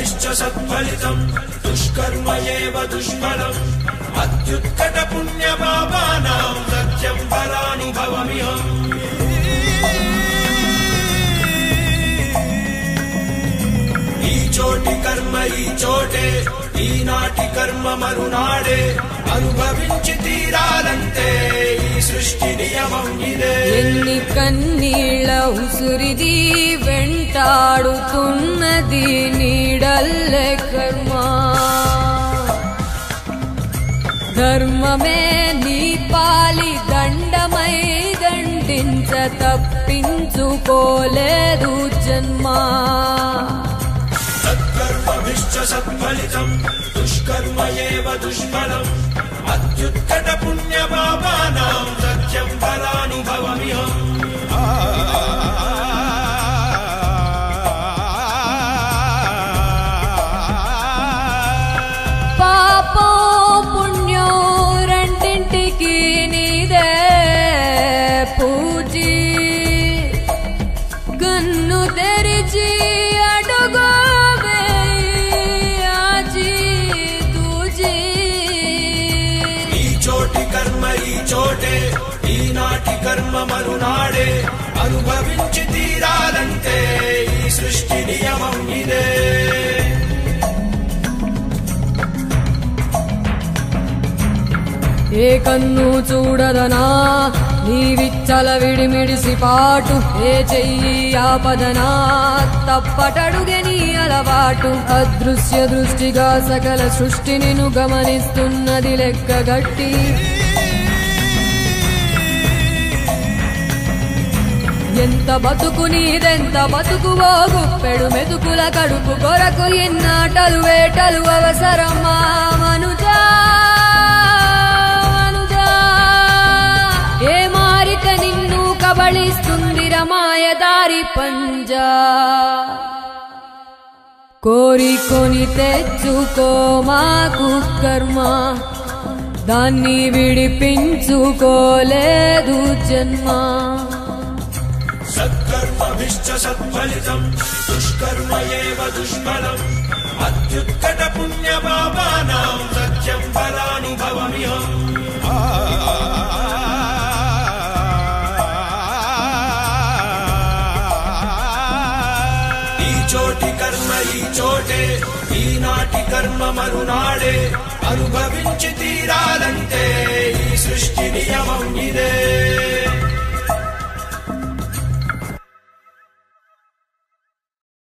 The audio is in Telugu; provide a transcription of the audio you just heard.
సత్కర్మభిశ్చ సత్ఫలితం దుష్కర్మ ఏవ దుష్ఫలం అత్యుత్కట పుణ్య పాపానాం సత్యం ఫలానుభవమిహం. ఈ చోటి కర్మ ఈ చోటే, ఈనాటి కర్మ మరునాడే, అనుభవించి తీరాలంటే ఈ సృష్టి నియమం ఇదే. ఎన్ని కన్నీళ్ళ ఉసురిది వెంటాడుతున్నది నీడల్లే కర్మ. ధర్మమే నీ పాలి దండమై దండించ తప్పించుకోలేదు జన్మ. సత్కర్మభిశ్చ సత్ఫలితం దుష్కర్మ ఏవ దుష్ఫలం అత్యుత్కట పుణ్య పాపానాం సత్యం ఫలానుభవమిహం. పాపం పుణ్యం రెండింటికి నీదే పూజీ. గన్ను తెరిచి అడుగు కర్మ ఈ చోటే, ఈనాటి కర్మ మరునాడే, అనుభవించి తీరాలంటే ఈ సృష్టి నియమం ఇదే. ఏ కన్ను చూడదనా నీవిచ్చల విడిమిడిసి పాటు, ఏ చెయ్యి ఆపదనా తప్పటడుగే నీ అలవాటు. అదృశ్య దృష్టిగా సకల సృష్టిని గమనిస్తున్నది లెక్కగట్టి. ఎంత బతుకు నీదెంత బతుకువో గుప్పెడు మెతుకుల కడుపు కొరకు ఎన్నాటలు వేటలు అవసరమా మనుజా. ఏ మారిక నిన్ను కబళిస్తుంది రమాయదారి పంజా. కోరికొని తెచ్చుకో మాకు కర్మ, దాన్ని విడిపించుకోలేదు జన్మ. సత్కర్మభిశ్చ సత్ఫలితం దుష్కర్మ ఏవ దుష్ఫలం అత్యుత్కట పుణ్య పాపానాం సత్యం ఫలానుభవమిహం. ఈ చోటి కర్మ ఈ చోటే, ఈనాటి కర్మ మరునాడే, అనుభవించి తీరాలంటే